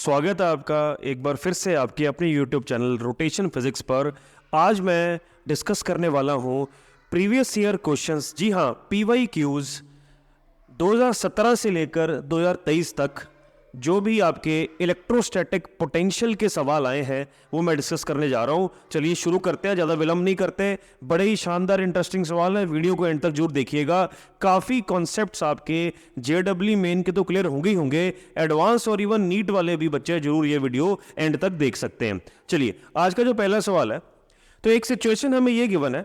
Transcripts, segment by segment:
स्वागत है आपका एक बार फिर से आपके अपने YouTube चैनल रोटेशन फिजिक्स पर। आज मैं डिस्कस करने वाला हूँ प्रीवियस ईयर क्वेश्चंस। जी हाँ, PYQs 2017 से लेकर 2023 तक जो भी आपके इलेक्ट्रोस्टैटिक पोटेंशियल के सवाल आए हैं वो मैं डिस्कस करने जा रहा हूँ। चलिए शुरू करते हैं, ज़्यादा विलंब नहीं करते। बड़े ही शानदार इंटरेस्टिंग सवाल है, वीडियो को एंड तक जरूर देखिएगा। काफ़ी कॉन्सेप्ट्स आपके JEE मेन के तो क्लियर होंगे ही होंगे, एडवांस और इवन नीट वाले भी बच्चे जरूर ये वीडियो एंड तक देख सकते हैं। चलिए आज का जो पहला सवाल है, तो एक सिचुएशन हमें ये गिवन है,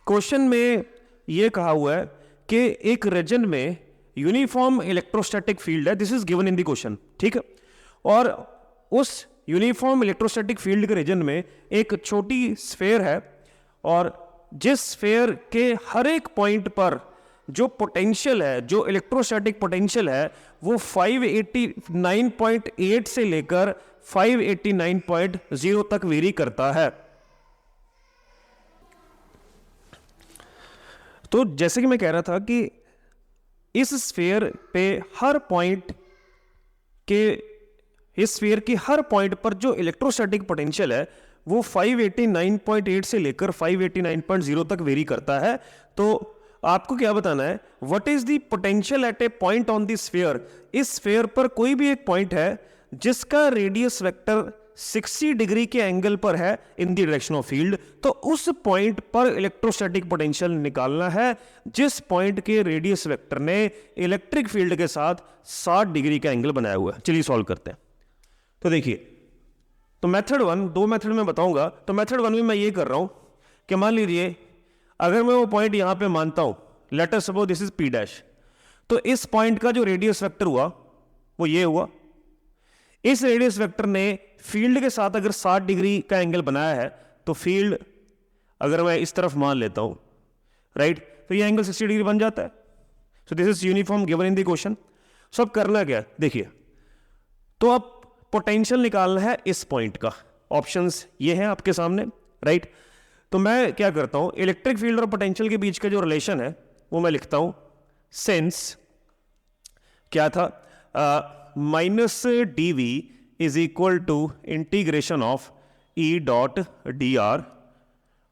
क्वेश्चन में ये कहा हुआ है कि एक रीजन में यूनिफॉर्म इलेक्ट्रोस्टैटिक फील्ड है, this is given in the question, ठीक है। और उस यूनिफॉर्म इलेक्ट्रोस्टैटिक फील्ड के रीजन में एक छोटी स्फेयर है, और जिस स्फेयर के हर एक पॉइंट पर जो पोटेंशियल है, जो इलेक्ट्रोस्टैटिक पोटेंशियल है, वो 589.8 से लेकर 589.0 तक वेरी करता है। तो जैसे कि मैं कह रहा था कि इस स्फीयर पे हर पॉइंट के इस स्फीयर की हर पॉइंट पर जो इलेक्ट्रोस्टैटिक पोटेंशियल है वो 589.8 से लेकर 589.0 तक वेरी करता है। तो आपको क्या बताना है, what is the potential at A point on the sphere. इस स्फीयर पर कोई भी एक पॉइंट है जिसका रेडियस वेक्टर 60 डिग्री के एंगल पर है in the direction of field, तो उस पॉइंट पर इलेक्ट्रोस्टैटिक पोटेंशियल निकालना है जिस पॉइंट के रेडियस वेक्टर ने इलेक्ट्रिक फील्ड के साथ 60 डिग्री का एंगल बनाया हुआ है। चलिए सॉल्व करते हैं। तो देखिए, तो मेथड वन, दो मेथड में बताऊंगा। तो मेथड वन में मैं ये कर रहा हूं कि मान लीजिए अगर मैं वो पॉइंट यहां पे मानता हूं, let us suppose this is P dash, तो इस पॉइंट का जो रेडियस वेक्टर हुआ वो ये हुआ। इस रेडियस वेक्टर ने फील्ड के साथ अगर 60 डिग्री का एंगल बनाया है, तो फील्ड अगर मैं इस तरफ मान लेता हूं, राइट, तो ये एंगल 60 डिग्री बन जाता है। So this is uniform given in the question. So अब करना क्या, देखिए, तो अब पोटेंशियल निकालना है इस पॉइंट का। ऑप्शंस ये हैं आपके सामने, राइट। तो मैं क्या करता हूं, इलेक्ट्रिक फील्ड और पोटेंशियल के बीच का जो रिलेशन है वो मैं लिखता हूं, सिंस क्या था, minus dv is equal to integration of E dot d r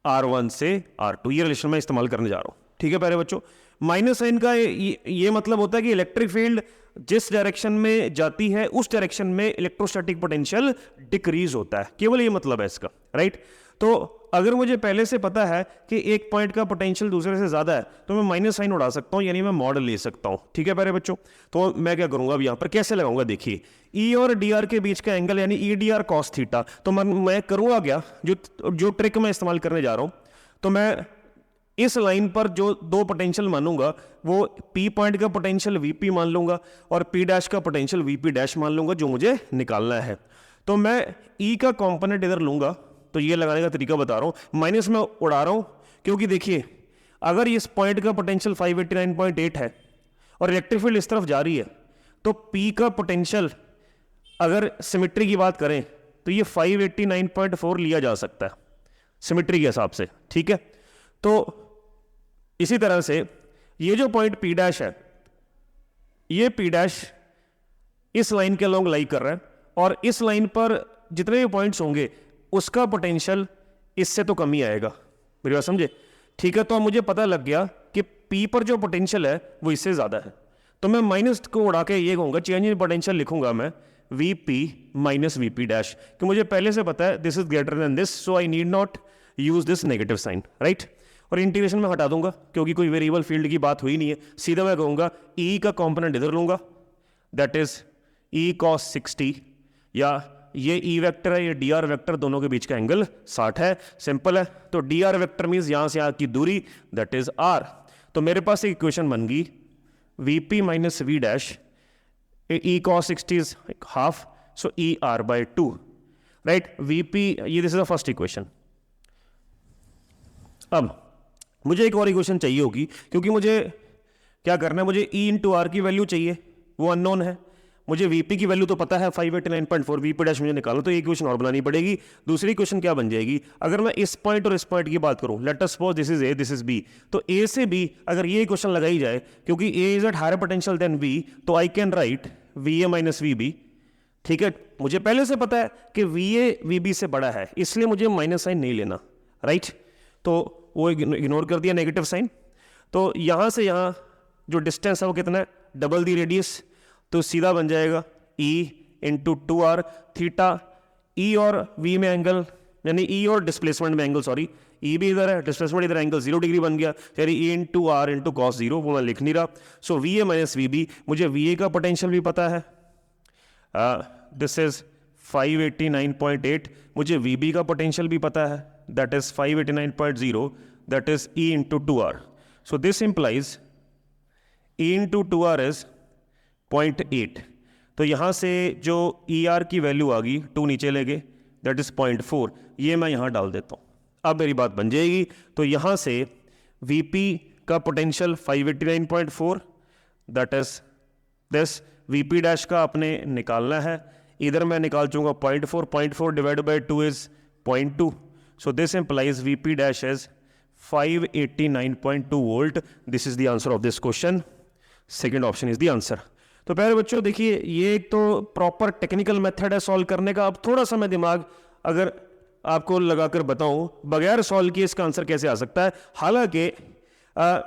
R1 से R2। ये रिलेशन मैं इस्तेमाल करने जा रहा हूं, ठीक है प्यारे बच्चों। माइनस साइन का ये मतलब होता है कि इलेक्ट्रिक फील्ड जिस डायरेक्शन में जाती है उस डायरेक्शन में इलेक्ट्रोस्टैटिक पोटेंशियल डिक्रीज होता है, केवल ये मतलब है इसका, राइट। तो अगर मुझे पहले से पता है कि एक पॉइंट का पोटेंशियल दूसरे से ज्यादा है, तो मैं माइनस साइन उड़ा सकता हूं, यानी मैं मॉडल ले सकता हूं, ठीक है प्यारे बच्चों। तो मैं क्या करूंगा, अब यहां पर कैसे लगाऊंगा, देखिए, E और DR के बीच का एंगल यानी EDR cos थीटा। तो मैं करूंगा क्या, जो ट्रिक मैं इस्तेमाल करने जा रहा हूं, तो मैं इस लाइन पर जो दो पोटेंशियल मानूंगा वो P पॉइंट का पोटेंशियल VP मान लूंगा और P डैश का पोटेंशियल VP डैश मान लूंगा, जो मुझे निकालना है। तो मैं E का कंपोनेंट इधर लूंगा, तो ये लगाने का तरीका बता रहा हूं, माइनस में उड़ा रहा हूं, क्योंकि देखिए अगर इस पॉइंट का पोटेंशियल 589.8 है और इलेक्ट्रिक फील्ड इस तरफ जा रही है, तो P का पोटेंशियल अगर सिमेट्री की बात करें तो ये 589.4 लिया जा सकता है सिमेट्री के हिसाब से, ठीक है। तो इसी तरह से ये जो पॉइंट P डैश है, ये P डैश इस लाइन के अलोंग लाई कर रहा है, और इस लाइन पर जितने भी पॉइंट्स होंगे उसका पोटेंशियल इससे तो कम ही आएगा, मेरी बात समझे, ठीक है। तो अब मुझे पता लग गया कि P पर जो पोटेंशियल है वो इससे ज्यादा है, तो मैं माइनस को उड़ा के ये कहूंगा, चेंज इन पोटेंशियल लिखूंगा मैं VP माइनस VP डैश, कि मुझे पहले से पता है this is greater than this, so I need not use this negative sign, right. और इंटीग्रेशन में हटा दूंगा क्योंकि कोई वेरिएबल फील्ड की बात हुई नहीं है, सीधा मैं कहूंगा E का कंपोनेंट इधर लूंगा, दैट इज E cos 60, या ये E वेक्टर है, ये DR वेक्टर, दोनों के बीच का एंगल 60 है, सिंपल है। तो DR वेक्टर मींस यहां से यहां की दूरी, दैट इज R। तो मेरे पास एक इक्वेशन बन गई, VP minus V dash, E cos 60 is half, so ER by 2, right. VP, ये this is the first equation. अब मुझे एक और इक्वेशन चाहिए होगी, क्योंकि मुझे क्या करना है, मुझे E इंटू R की वैल्यू चाहिए, वो अननोन है। मुझे VP की वैल्यू तो पता है 589.4, VP डैश मुझे निकालो, तो ये इक्वेशन और बनानी पड़ेगी। दूसरी इक्वेशन क्या बन जाएगी, अगर मैं इस पॉइंट और इस पॉइंट की बात करूं, let us suppose this is A, this is B, तो A से B अगर ये इक्वेशन लगाई जाए, क्योंकि A is at higher potential than B, तो I can write VA minus VB, ठीक है, मुझे पहले से पता है कि VA VB से बड़ा है, इसलिए मुझे माइनस साइन नहीं लेना, राइट। तो वो इग्नोर कर दिया नेगेटिव साइन। तो यहाँ से यहाँ जो डिस्टेंस है वो कितना है, डबल दी रेडियस, तो सीधा बन जाएगा E into 2R theta. E और V में एंगल, यानी E और डिस्प्लेसमेंट में एंगल, सॉरी E भी इधर है, डिस्प्लेसमेंट इधर, एंगल 0 डिग्री बन गया, यानी E into R into cos 0, वो मैं लिख नहीं रहा। सो VA माइनस VB, मुझे VA का पोटेंशियल भी पता है, दिस इज 589.8, मुझे VB का पोटेंशियल भी पता है, that is 589.0, that is E into 2R। So this implies E into 2R is 0.8। तो यहाँ से जो ER की वैल्यू आ गई 2 नीचे ले गए, दैट इज 0.4, ये मैं यहाँ डाल देता हूँ, अब मेरी बात बन जाएगी। तो यहाँ से VP का potential 589.4, that is this, VP dash का अपने निकालना है, इधर मैं निकाल चूंगा 0.4, 0.4 divide by 2 is 0.2, so this implies VP dash is 589.2 volt. This is the answer of this question, second option is the answer. तो प्यारे बच्चों देखिए, ये एक तो प्रॉपर टेक्निकल मेथड है सॉल्व करने का। अब थोड़ा सा मैं दिमाग अगर आपको लगाकर बताऊं, बगैर सॉल्व किए इसका आंसर कैसे आ सकता है। हालांकि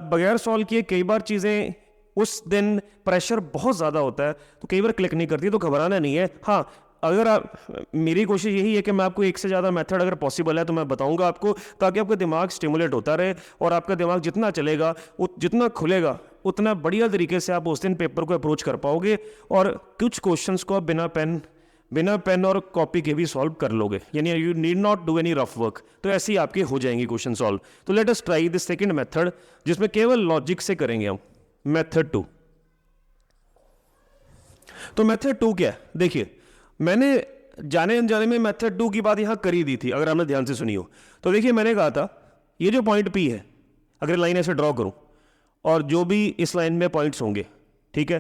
बगैर सॉल्व किए कई बार चीज़ें, उस दिन प्रेशर बहुत ज़्यादा होता है तो कई बार क्लिक नहीं करती, तो घबराना नहीं है। हाँ, अगर आप, मेरी कोशिश यही है कि मैं आपको एक से ज़्यादा मेथड अगर पॉसिबल है तो मैं बताऊंगा आपको, ताकि आपका दिमाग स्टिमुलेट होता रहे, और आपका दिमाग जितना चलेगा, जितना खुलेगा, उतना बढ़िया तरीके से आप उस दिन पेपर को अप्रोच कर पाओगे, और कुछ क्वेश्चंस को आप बिना पेन और कॉपी के भी सॉल्व कर लोगे, यानी you need not do any rough work. तो ऐसे ही आपके हो जाएंगे क्वेश्चन सॉल्व। तो let us try this second method, जिसमें केवल लॉजिक से करेंगे हम, मेथड 2। तो मेथड 2 क्या है, देखिए मैंने जाने अनजाने में मेथड 2 की बात यहां करी दी थी, अगर आपने ध्यान से सुनी हो। तो देखिए मैंने कहा था ये जो पॉइंट P है, अगर लाइन ऐसे ड्रॉ करूं और जो भी इस लाइन में पॉइंट्स होंगे, ठीक है,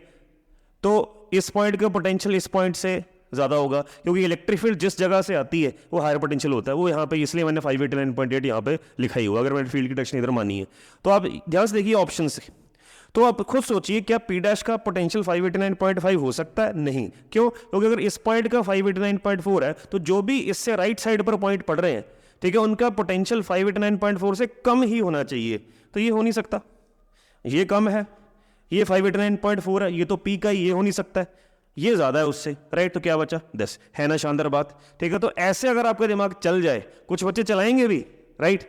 तो इस पॉइंट का पोटेंशियल इस पॉइंट से ज़्यादा होगा, क्योंकि इलेक्ट्रिक फील्ड जिस जगह से आती है वो हायर पोटेंशियल होता है, वो यहाँ पे, इसलिए मैंने 589.8 यहाँ पे लिखा ही हुआ, अगर मैंने फील्ड की डायरेक्शन इधर मानी है। तो आप ध्यान से देखिए ऑप्शन से, तो आप खुद सोचिए क्या P डैश का पोटेंशियल 589.5 हो सकता है? नहीं। क्यों? क्योंकि अगर इस पॉइंट का 589.4 है तो जो भी इससे राइट साइड पर पॉइंट पड़ रहे हैं, ठीक है, उनका पोटेंशियल 589.4 से कम ही होना चाहिए। तो ये हो नहीं सकता, ये कम है, ये 589.4 है, ये तो P का ही, ये हो नहीं सकता है, ये ज्यादा है उससे, राइट। तो क्या बचा? 10 है ना, शानदार बात, ठीक है। तो ऐसे अगर आपका दिमाग चल जाए, कुछ बच्चे चलाएंगे भी, राइट।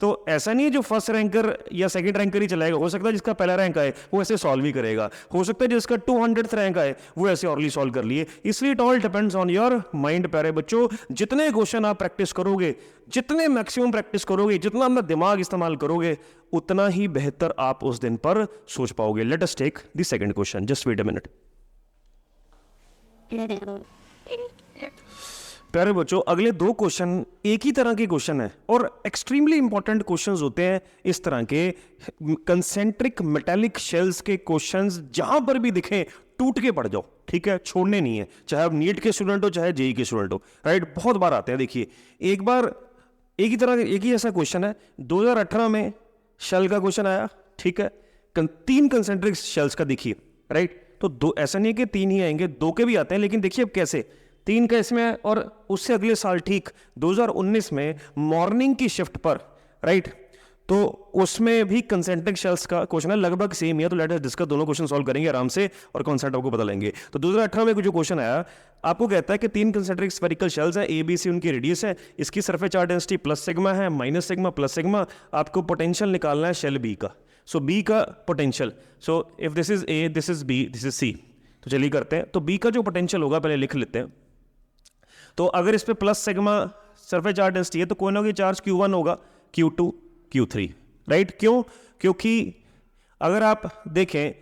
तो ऐसा नहीं है जो फर्स्ट रैंकर या सेकंड रैंकर ही चलाएगा, हो सकता है जिसका पहला रैंक आए वो ऐसे सॉल्व ही करेगा, हो सकता है जिसका 200th रैंक आए वो ऐसे ऑरली सॉल्व कर लिए। इसलिए it all depends on your mind. प्यारे बच्चों, जितने क्वेश्चन आप प्रैक्टिस करोगे, जितने मैक्सिमम प्रैक्टिस करोगे, जितना अपना दिमाग इस्तेमाल करोगे, उतना ही बेहतर आप उस दिन पर सोच पाओगे। Let us take the second question, just wait a minute. प्यारे बच्चों, अगले दो क्वेश्चन एक ही तरह के क्वेश्चन है और एक्सट्रीमली इंपॉर्टेंट क्वेश्चंस होते हैं इस तरह के कंसेंट्रिक मेटालिक शेल्स के क्वेश्चंस। जहां पर भी दिखें टूट के पड़ जाओ, ठीक है, छोड़ने नहीं है, चाहे आप नीट के स्टूडेंट हो चाहे जेई के स्टूडेंट हो, राइट। बहुत बार आते हैं। देखिए एक बार एक ही ऐसा क्वेश्चन है 2018 में शेल का क्वेश्चन आया, ठीक है, 3 कंसेंट्रिक शेल्स का, देखिए, राइट। तो दो, ऐसा नहीं है कि 3 ही आएंगे, 2 के भी आते हैं, लेकिन देखिए अब कैसे 3 का इसमें है। और उससे अगले साल ठीक 2019 में मॉर्निंग की शिफ्ट पर, राइट, तो उसमें भी कंसेंट्रिक शेल्स का क्वेश्चन है, लगभग सेम ही है। तो लेट अस डिस्कस, दोनों क्वेश्चन सॉल्व करेंगे आराम से और कॉन्सेप्ट आपको पता लेंगे। तो 2018 में जो क्वेश्चन आया, आपको कहता है कि 3 कंसेंट्रिक स्फेरिकल शेल्स हैं, ए बी सी उनकी रेडियस है, इसकी surface charge density plus sigma है, माइनस सिग्मा प्लस सिग्मा। आपको पोटेंशियल निकालना है शेल बी का। सो बी का potential, so if this is A, this is B, this is C, तो चलिए करते हैं। तो बी का जो पोटेंशियल होगा पहले लिख लेते हैं। तो अगर इस पे plus sigma surface charge density है तो कोई ना कोई चार्ज Q1 होगा, Q2, Q3, राइट। क्यों? क्योंकि अगर आप देखें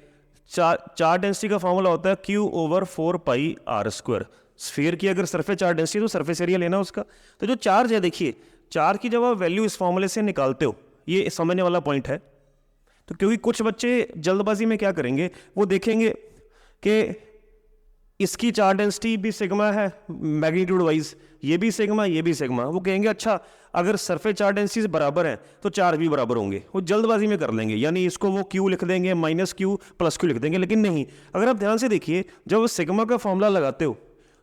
चार्ज डेंसिटी का फॉर्मूला होता है Q/4πr²। स्फीयर की अगर सरफेस चार्ज डेंसिटी तो सरफेस एरिया लेना उसका। तो जो चार्ज है, देखिए चार्ज की जब आप वैल्यू इस फॉर्मूले से निकालते हो, ये समझने वाला पॉइंट है। तो क्योंकि कुछ बच्चे जल्दबाजी में क्या करेंगे, वो देखेंगे कि इसकी चार्ज डेंसिटी भी सिग्मा है मैग्नीट्यूड वाइज, ये भी सिग्मा, ये भी सिग्मा, वो कहेंगे अच्छा अगर सरफेस चार्ज डेंसिटी से बराबर है तो चार्ज भी बराबर होंगे, वो जल्दबाजी में कर लेंगे, यानी इसको वो Q लिख देंगे, -Q + Q लिख देंगे। लेकिन नहीं, अगर आप ध्यान से देखिए, जब सिग्मा का फॉर्मूला लगाते हो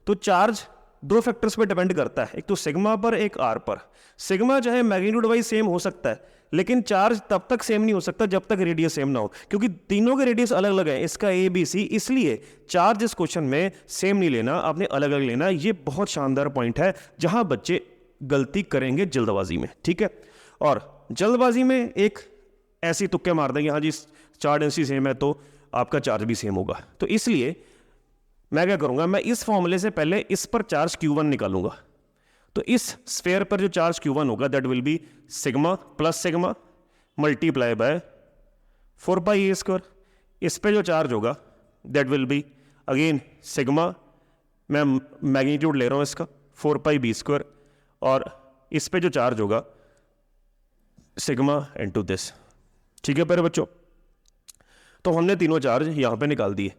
तो चार्ज दो फैक्टर्स पे डिपेंड करता है, एक तो सिग्मा पर, एक आर पर। सिग्मा चाहे मैग्नीट्यूड वाइज सेम हो सकता है, लेकिन चार्ज तब तक सेम नहीं हो सकता जब तक रेडियस सेम ना हो, क्योंकि तीनों के रेडियस अलग अलग है, इसका ए बी सी, इसलिए चार्ज इस क्वेश्चन में सेम नहीं लेना, आपने अलग अलग लेना। ये बहुत शानदार पॉइंट है जहां बच्चे गलती करेंगे जल्दबाजी में, ठीक है। और जल्दबाजी में एक ऐसी तुक्के मार देंगे, हाँ जी चार्ज डेंसिटी सेम है तो आपका चार्ज भी सेम होगा। तो इसलिए मैं क्या करूंगा, मैं इस फॉर्मूले से पहले इस पर चार्ज Q1 निकालूंगा। तो इस स्फेयर पर जो चार्ज Q1 होगा that will be sigma plus sigma multiply by 4πa²। इस पे जो चार्ज होगा that will be again sigma, मैं मैग्नीट्यूड ले रहा हूं इसका 4πb², और इस पे जो चार्ज होगा सिग्मा इनटू दिस, ठीक है प्यारे बच्चों। तो हमने तीनों चार्ज यहां पे निकाल दिए,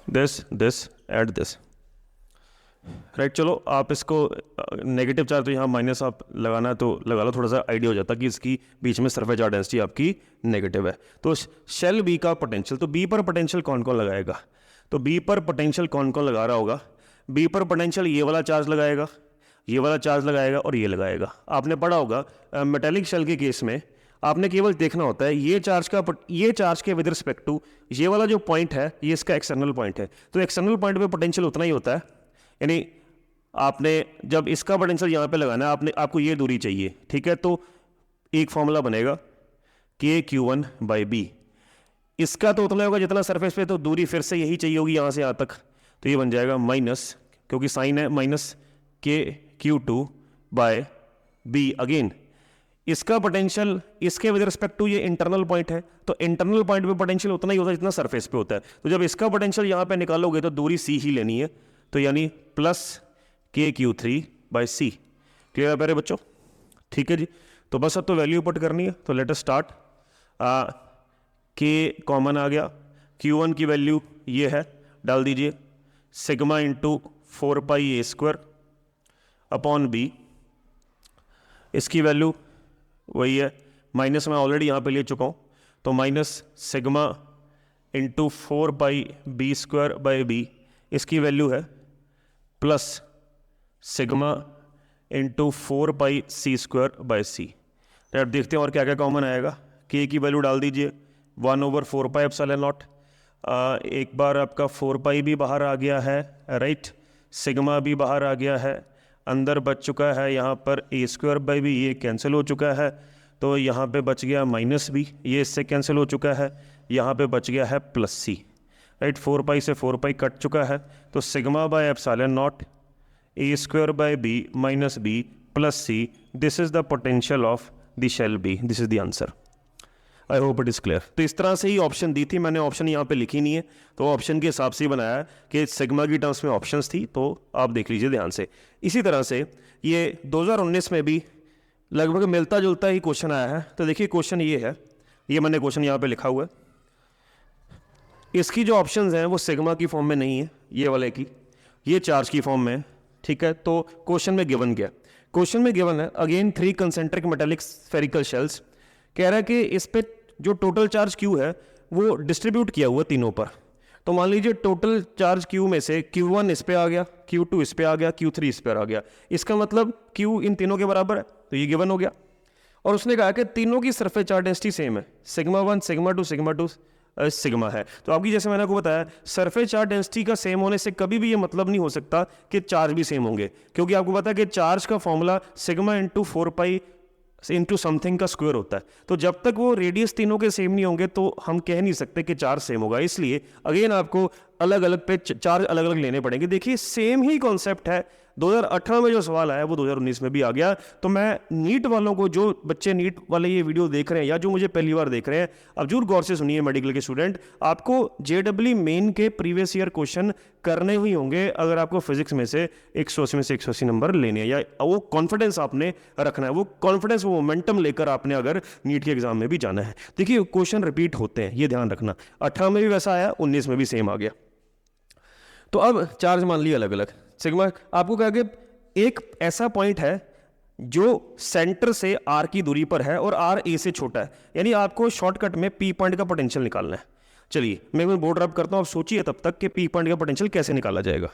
दिस एंड दिस, राइट। चलो आप इसको नेगेटिव चार्ज तो यहाँ माइनस आप लगाना है तो लगा लो, थोड़ा सा आइडिया हो जाता कि इसकी बीच में सरफेस चार्ज डेंसिटी आपकी नेगेटिव है। तो शेल बी का पोटेंशियल, तो बी पर पोटेंशियल कौन कौन लगाएगा, तो बी पर पोटेंशियल कौन कौन लगा रहा होगा, बी पर पोटेंशियल ये वाला चार्ज लगाएगा, ये वाला चार्ज लगाएगा और ये लगाएगा। आपने पढ़ा होगा मेटेलिक शेल के केस में आपने केवल देखना होता है ये चार्ज के विद रिस्पेक्ट टू ये वाला जो पॉइंट है ये इसका एक्सटर्नल पॉइंट है, तो एक्सटर्नल पॉइंट पे पोटेंशियल उतना ही होता है। यानी आपने जब इसका पोटेंशियल यहाँ पे लगाना है, आपको ये दूरी चाहिए, ठीक है। तो एक फॉर्मूला बनेगा KQ1/B, इसका तो उतना होगा जितना सरफेस पे, तो दूरी फिर से यही चाहिए होगी यहाँ से यहाँ तक, तो ये बन जाएगा माइनस, क्योंकि साइन है माइनस KQ2/B। अगेन इसका पोटेंशियल इसके विद रिस्पेक्ट टू ये इंटरनल पॉइंट है, तो इंटरनल पॉइंट पे पोटेंशियल उतना ही होता है जितना सरफेस पे होता है। तो जब इसका पोटेंशियल यहाँ पे निकालोगे तो दूरी C ही लेनी है, तो यानी प्लस KQ3/C। क्लियर है प्यारे बच्चों, ठीक है जी। तो बस अब तो वैल्यू पुट करनी है, तो let us start. K common आ गया, Q1 की वैल्यू ये है, डाल दीजिए sigma into 4πa² upon B, इसकी वैल्यू वही है, माइनस मैं ऑलरेडी यहाँ पे ले चुका हूँ, तो माइनस सिग्मा इंटू 4πb²/B, इसकी वैल्यू है प्लस सिग्मा इंटू 4πc²/C। अब देखते हैं और क्या क्या कॉमन आएगा। K की वैल्यू डाल दीजिए 1/4πε0, एक बार आपका 4π भी बाहर आ गया है, राइट, सिग्मा भी बाहर आ गया है, अंदर बच चुका है यहाँ पर a²/B, ये कैंसिल हो चुका है, तो यहाँ पे बच गया माइनस B, ये इससे कैंसिल हो चुका है, यहाँ पे बच गया है प्लस C, राइट। 4π से 4π कट चुका है, तो sigma by epsilon naught a²/B minus B plus C, this is the potential of the shell B, this is the answer. I hope it is clear. तो इस तरह से ही ऑप्शन दी थी मैंने, ऑप्शन यहाँ पे लिखी नहीं है, तो ऑप्शन के हिसाब से ही बनाया है कि सिग्मा की टर्म्स में ऑप्शंस थी, तो आप देख लीजिए ध्यान से। इसी तरह से ये 2019 में भी लगभग मिलता जुलता ही क्वेश्चन आया है। तो देखिए क्वेश्चन ये है, ये मैंने क्वेश्चन यहाँ पे लिखा हुआ है, इसकी जो ऑप्शंस हैं वो सिग्मा की फॉर्म में नहीं है, ये वाले की, ये चार्ज की फॉर्म में, ठीक है। तो क्वेश्चन में गिवन क्या, क्वेश्चन में गिवन है again 3 concentric metallic spherical shells, कह रहा है कि इस पे जो टोटल चार्ज Q है वो डिस्ट्रीब्यूट किया हुआ तीनों पर। तो मान लीजिए टोटल चार्ज Q में से Q1 इस पे आ गया, Q2 इस पे आ गया, Q3 इस पर आ गया, इसका मतलब Q इन तीनों के बराबर है, तो ये गिवन हो गया। और उसने कहा कि तीनों की सरफेस चार्ज डेंसिटी सेम है, सिग्मा 1 सिग्मा 2 सिग्मा 2 सिग्मा है। तो आपकी जैसे मैंने आपको बताया सरफेस चार्ज डेंसिटी का सेम होने से कभी भी ये मतलब नहीं हो सकता कि चार्ज भी सेम होंगे, क्योंकि आपको पता है कि चार्ज का formula sigma into 4π into something का स्क्वायर होता है। तो जब तक वो रेडियस तीनों के सेम नहीं होंगे तो हम कह नहीं सकते कि चार्ज सेम होगा। इसलिए अगेन आपको अलग अलग पे चार्ज अलग अलग लेने पड़ेंगे। देखिए सेम ही कॉन्सेप्ट है, 2018 में जो सवाल आया वो 2019 में भी आ गया। तो मैं नीट वालों को, जो बच्चे नीट वाले ये वीडियो देख रहे हैं या जो मुझे पहली बार देख रहे हैं, अब जरूर गौर से सुनिए मेडिकल के स्टूडेंट, आपको JEE मेन के प्रीवियस ईयर क्वेश्चन करने ही होंगे अगर आपको फिजिक्स में से 180 में से 180 नंबर लेने हैं, या वो कॉन्फिडेंस आपने रखना है, वो कॉन्फिडेंस, वो मोमेंटम लेकर आपने अगर नीट के एग्जाम में भी जाना है। देखिए क्वेश्चन रिपीट होते हैं, ये ध्यान रखना, 18 में भी वैसा आया, 19 में भी सेम आ गया। तो अब चार्ज मान लिया अलग अलग, सिग्मा आपको कहा कि एक ऐसा पॉइंट है जो सेंटर से R की दूरी पर है और R A से छोटा है, यानी आपको शॉर्टकट में P पॉइंट का पोटेंशियल निकालना है। चलिए मैं बोर्ड रब करता हूँ, आप सोचिए तब तक कि पी पॉइंट का पोटेंशियल कैसे निकाला जाएगा।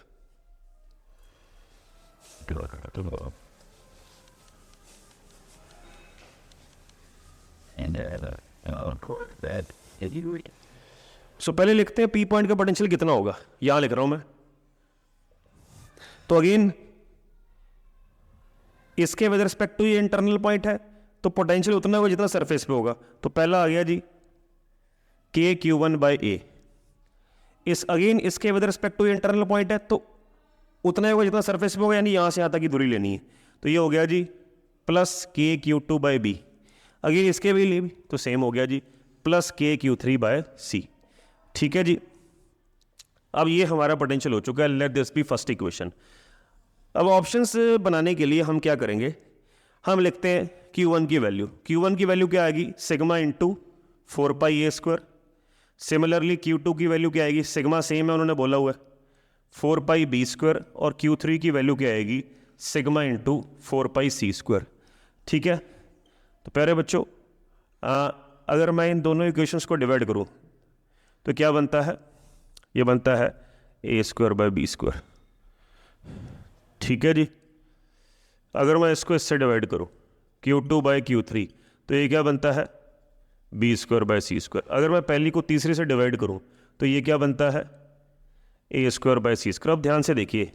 सो पहले लिखते हैं पी पॉइंट का पोटेंशियल कितना होगा, यहां लिख रहा हूं मैं। तो अगेन इसके विद रिस्पेक्ट टू ये इंटरनल पॉइंट है तो पोटेंशियल उतना होगा जितना सरफेस पे होगा। तो पहला आ गया जी के क्यू वन बाई ए। इस अगेन इसके with respect to internal point है तो उतना ही होगा जितना सरफेस पे होगा, यानी यहां से यहां तक की दूरी लेनी है। तो ये हो गया जी plus K Q two by B. Again इसके भी लिए भी तो सेम हो गया जी plus K Q three by C. ठीक है जी, अब ये हमारा पोटेंशियल हो चुका है। Let this be first equation. अब ऑप्शंस बनाने के लिए हम क्या करेंगे, हम लिखते हैं Q1 की वैल्यू। Q1 की वैल्यू क्या आएगी, सिग्मा इंटू 4 पाई ए स्क्वायर। सिमिलरली Q2 की वैल्यू क्या आएगी, सिग्मा सेम है उन्होंने बोला हुआ है 4 पाई बी स्क्वायर, और Q3 की वैल्यू क्या आएगी, सिग्मा इंटू 4 पाई सी स्क्वायर। ठीक है, तो प्यारे बच्चों अगर मैं इन दोनों इक्वेशंस को डिवाइड करूं तो क्या बनता है, ये बनता है A square by B square. ठीक है जी, अगर मैं इसको इससे डिवाइड करूं Q2 बाई Q3 तो ये क्या बनता है B square by C square. अगर मैं पहली को तीसरे से डिवाइड करूं तो ये क्या बनता है A square by C square. अब ध्यान से देखिए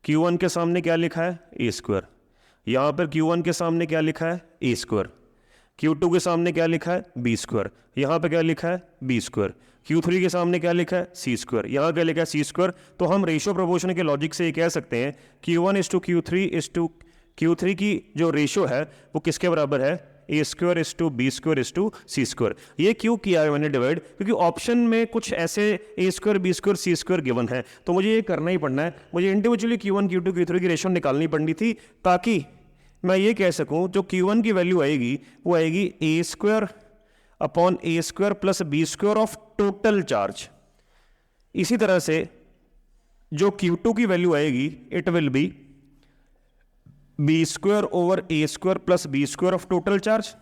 Q1 के सामने क्या लिखा है ए स्क्वायर, यहाँ पर Q1 के सामने क्या लिखा है ए स्क्वायर, Q2 के सामने क्या लिखा है बी स्क्वायर, यहाँ पे क्या लिखा है बी स्क्वायर, Q3 के सामने क्या लिखा है सी स्क्वायर, यहाँ क्या लिखा है सी स्क्वायर। तो हम रेशियो प्रोपोर्शन के लॉजिक से ये कह सकते हैं Q1 is to Q3 is to Q3 की जो रेशियो है वो किसके बराबर है, A square is to B square is to C square. ये क्यों किया है मैंने डिवाइड, क्योंकि ऑप्शन में कुछ ऐसे ए स्क्वायर बी स्क्वायर सी स्क्वायर गिवन है, तो मुझे ये करना ही पड़ना है। मुझे इंडिविजुअली Q1 Q2 Q3 की रेशियो निकालनी पड़नी थी ताकि मैं ये कह सकूं जो Q1 की वैल्यू आएगी वो आएगी A square upon A square plus B square of total charge. इसी तरह से जो Q2 की वैल्यू आएगी it will be B square over A square plus B square of total charge,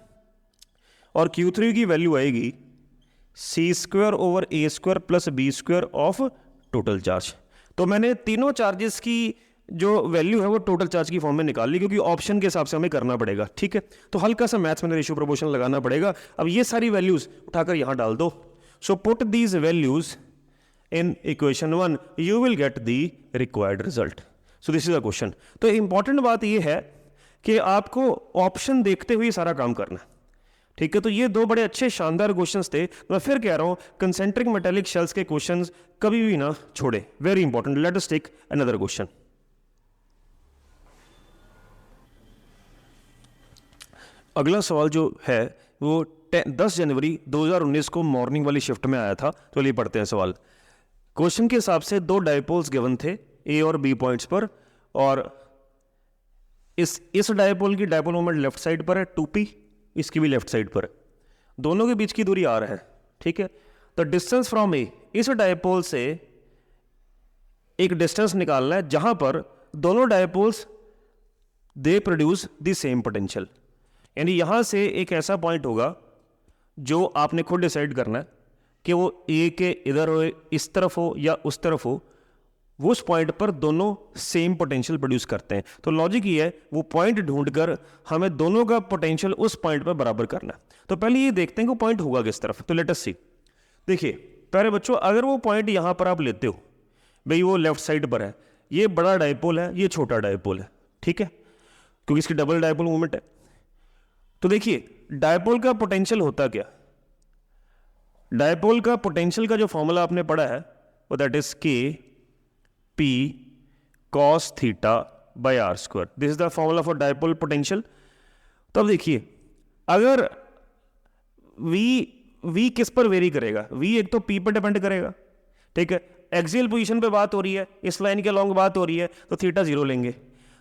और Q3 की वैल्यू आएगी C square over A square plus B square of total charge. तो मैंने तीनों चार्जेस की जो वैल्यू है वो टोटल चार्ज की फॉर्म में निकाल ली, क्योंकि ऑप्शन के हिसाब से हमें करना पड़ेगा। ठीक है, तो हल्का सा मैथ्स में रेशियो प्रोपोर्शन लगाना पड़ेगा। अब ये सारी वैल्यूज उठाकर यहां डाल दो। So put these values in equation 1 you will get the required result. So this is a question. तो इंपॉर्टेंट बात यह है कि आपको ऑप्शन देखते हुए सारा काम करना है। ठीक है, तो ये दो बड़े अच्छे शानदार क्वेश्चंस थे। मैं फिर कह रहा हूं कंसेंट्रिक मेटालिक शेल्स के क्वेश्चंस कभी भी ना छोड़े, very important. Let us take another question. अगला सवाल जो है वो 10 जनवरी 2019 को मॉर्निंग वाली शिफ्ट में आया था। तो चलिए पढ़ते हैं सवाल। क्वेश्चन के हिसाब से दो डायपोल्स गिवन थे ए और बी पॉइंट्स पर, और इस डायपोल की डायपोल मोमेंट लेफ्ट साइड पर है 2p, इसकी भी लेफ्ट साइड पर है, दोनों के बीच की दूरी r है। ठीक है, तो डिस्टेंस फ्रॉम ए, इस डायपोल से एक डिस्टेंस निकालना है जहां पर दोनों dipoles they produce the same potential. यानी यहां से एक ऐसा पॉइंट होगा जो आपने खुद डिसाइड करना है कि वो ए के इधर हो, इस तरफ हो या उस तरफ हो, वो उस पॉइंट पर दोनों सेम पोटेंशियल प्रोड्यूस करते हैं। तो लॉजिक ये है वो पॉइंट ढूंढकर हमें दोनों का पोटेंशियल उस पॉइंट पर बराबर करना है। तो पहले ये देखते हैं कि वो पॉइंट होगा किस तरफ। तो लेट अस सी। देखिए प्यारे बच्चों, अगर वो पॉइंट यहां पर आप लेते हो, भाई वो लेफ्ट साइड पर है, ये बड़ा डायपोल है, ये छोटा डायपोल है। ठीक है, क्योंकि इसकी डबल डायपोल मूवमेंट है। तो देखिए डायपोल का पोटेंशियल होता क्या, डायपोल का पोटेंशियल का जो फॉर्मूला आपने पढ़ा है वो that is K P cos theta by R square. This is the formula for dipole potential. तो अब देखिए अगर v किस पर वेरी करेगा, v एक तो p पर डिपेंड करेगा। ठीक है, एक्सियल पोजीशन पे बात हो रही है, इस लाइन के लॉन्ग बात हो रही है, तो थीटा 0 लेंगे।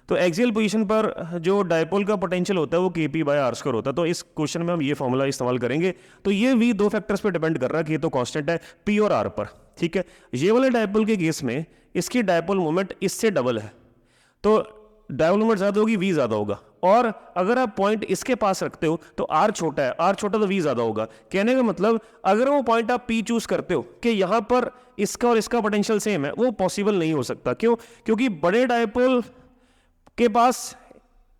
तो एक्सियल पोजीशन पर जो डायपोल का पोटेंशियल होता है वो के पी बाय आर स्क्वायर होता है। तो इस क्वेश्चन में हम ये फॉर्मूला इस्तेमाल करेंगे। तो ये v दो फैक्टर्स पे डिपेंड कर रहा है कि ये तो कांस्टेंट है p और r पर। ठीक है, ये वाले डायपोल के केस में इसकी डायपोल मोमेंट इससे डबल है। तो डायपोल मोमेंट ज़्यादा होगी, वी ज़्यादा होगा। और अगर आप पॉइंट इसके पास रखते हो तो आर छोटा है, आर छोटा तो वी ज़्यादा होगा। कहने का मतलब अगर वो पॉइंट आप पी चूज करते हो कि यहाँ पर इसका और इसका पोटेंशियल सेम है, वो पॉसिबल नहीं हो सकता। क्यों? क्योंकि बड़े डायपोल के पास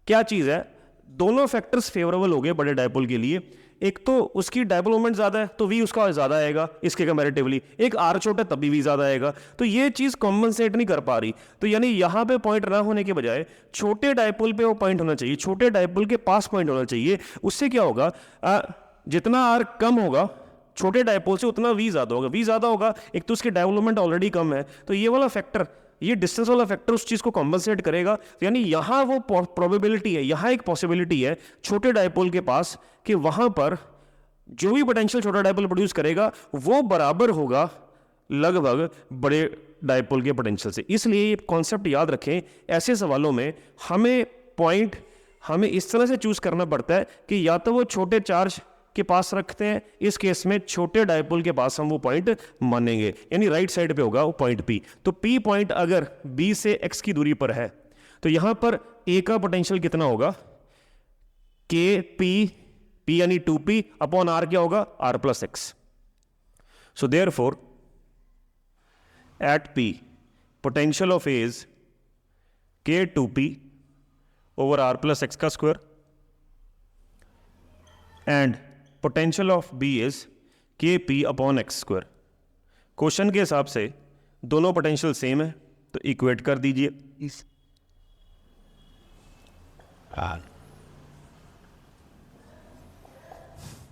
क्या चीज़ है, दोनों फैक्टर्स फेवरेबल हो गए बड़े डायपोल के लिए। एक तो उसकी डायपोल मोमेंट ज़्यादा है तो वी उसका ज़्यादा आएगा इसके कंपैरेटिवली, एक आर छोटा है तब भी वी ज़्यादा आएगा। तो ये चीज़ कॉम्पनसेट नहीं कर पा रही। तो यानी यहाँ पे पॉइंट ना होने के बजाय छोटे डायपोल पे वो पॉइंट होना चाहिए, छोटे डायपोल के पास पॉइंट होना चाहिए। उससे क्या होगा, जितना आर कम होगा छोटे डायपोल से उतना वी ज़्यादा होगा, वी ज़्यादा होगा, एक तो उसकी डायपोल मोमेंट ऑलरेडी कम है, तो ये वाला फैक्टर, ये डिस्टेंस वाला फैक्टर उस चीज़ को कॉम्पनसेट करेगा। तो यानी यहाँ वो प्रोबेबिलिटी है, यहाँ एक पॉसिबिलिटी है छोटे डायपोल के पास कि वहाँ पर जो भी पोटेंशियल छोटा डायपोल प्रोड्यूस करेगा वो बराबर होगा लगभग बड़े डायपोल के पोटेंशियल से। इसलिए ये कॉन्सेप्ट याद रखें, ऐसे सवालों में हमें पॉइंट हमें इस तरह से चूज करना पड़ता है कि या तो वो छोटे चार्ज के पास रखते हैं, इस केस में छोटे डायपोल के पास हम वो पॉइंट मानेंगे, यानी राइट साइड पे होगा वो पॉइंट पी। तो पी पॉइंट अगर बी से एक्स की दूरी पर है तो यहां पर ए का पोटेंशियल कितना होगा, के पी यानी 2p अपॉन आर क्या होगा, R plus X. So therefore at P potential of A is K 2p over R plus X का square and potential of B is K P upon X square. Question के हिसाब से दोनों potential same है तो equate कर दीजिए।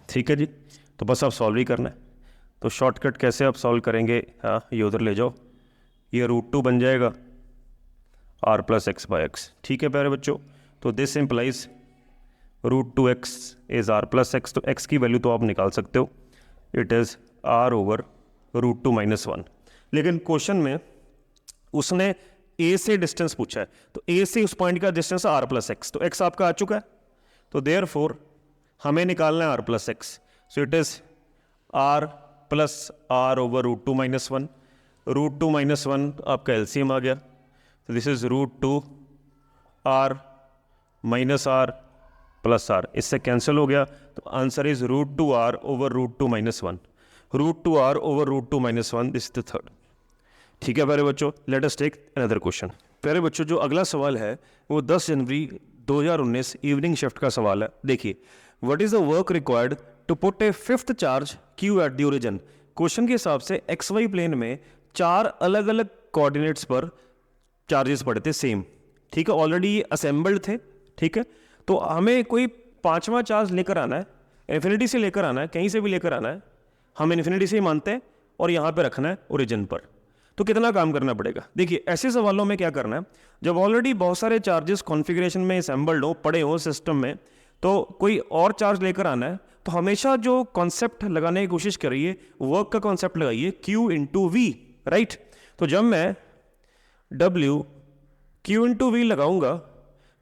ठीक है जी, तो बस आप सॉल्व ही करना है। तो शॉर्टकट कैसे आप सॉल्व करेंगे, हाँ ये उधर ले जाओ, ये √2 बन जाएगा R plus X by X. ठीक है प्यारे बच्चों, तो this implies √2x is R plus X. तो x की वैल्यू तो आप निकाल सकते हो, इट इज़ r ओवर √2 - 1। लेकिन क्वेश्चन में उसने a से डिस्टेंस पूछा है, तो a से उस पॉइंट का डिस्टेंस r प्लस एक्स, तो x आपका आ चुका है, तो देयरफॉर हमें निकालना है r plus X. So it is r plus r over √2 - 1। √2 - 1 आपका एलसीएम आ गया, तो this is √2 r minus r plus r, इससे कैंसिल हो गया, तो answer is √2r over √2 - 1। √2r over √2 - 1, this is the third. ठीक है प्यारे बच्चों, let us take another question. प्यारे बच्चों, जो अगला सवाल है वो 10 जनवरी 2019 इवनिंग शिफ्ट का सवाल है। देखिए, what is the work required to put a fifth charge Q at the origin. Question के हिसाब से XY प्लेन में 4 अलग अलग कोऑर्डिनेट्स पर चार्जेस पड़े थे सेम। ठीक है, ऑलरेडी ये असेंबल्ड थे। ठीक है, तो हमें कोई 5वां चार्ज लेकर आना है, इन्फिनिटी से लेकर आना है, कहीं से भी लेकर आना है, हम इन्फिनिटी से ही मानते हैं, और यहाँ पे रखना है ओरिजिन पर। तो कितना काम करना पड़ेगा? देखिए, ऐसे सवालों में क्या करना है, जब ऑलरेडी बहुत सारे चार्जेस कॉन्फ़िगरेशन में असेंबल्ड हो, पड़े हो सिस्टम में, तो कोई और चार्ज लेकर आना है, तो हमेशा जो कॉन्सेप्ट लगाने की कोशिश करिए, वर्क का कॉन्सेप्ट लगाइए, Q इंटू वी, राइट। तो जब मैं Q इंटू वी लगाऊंगा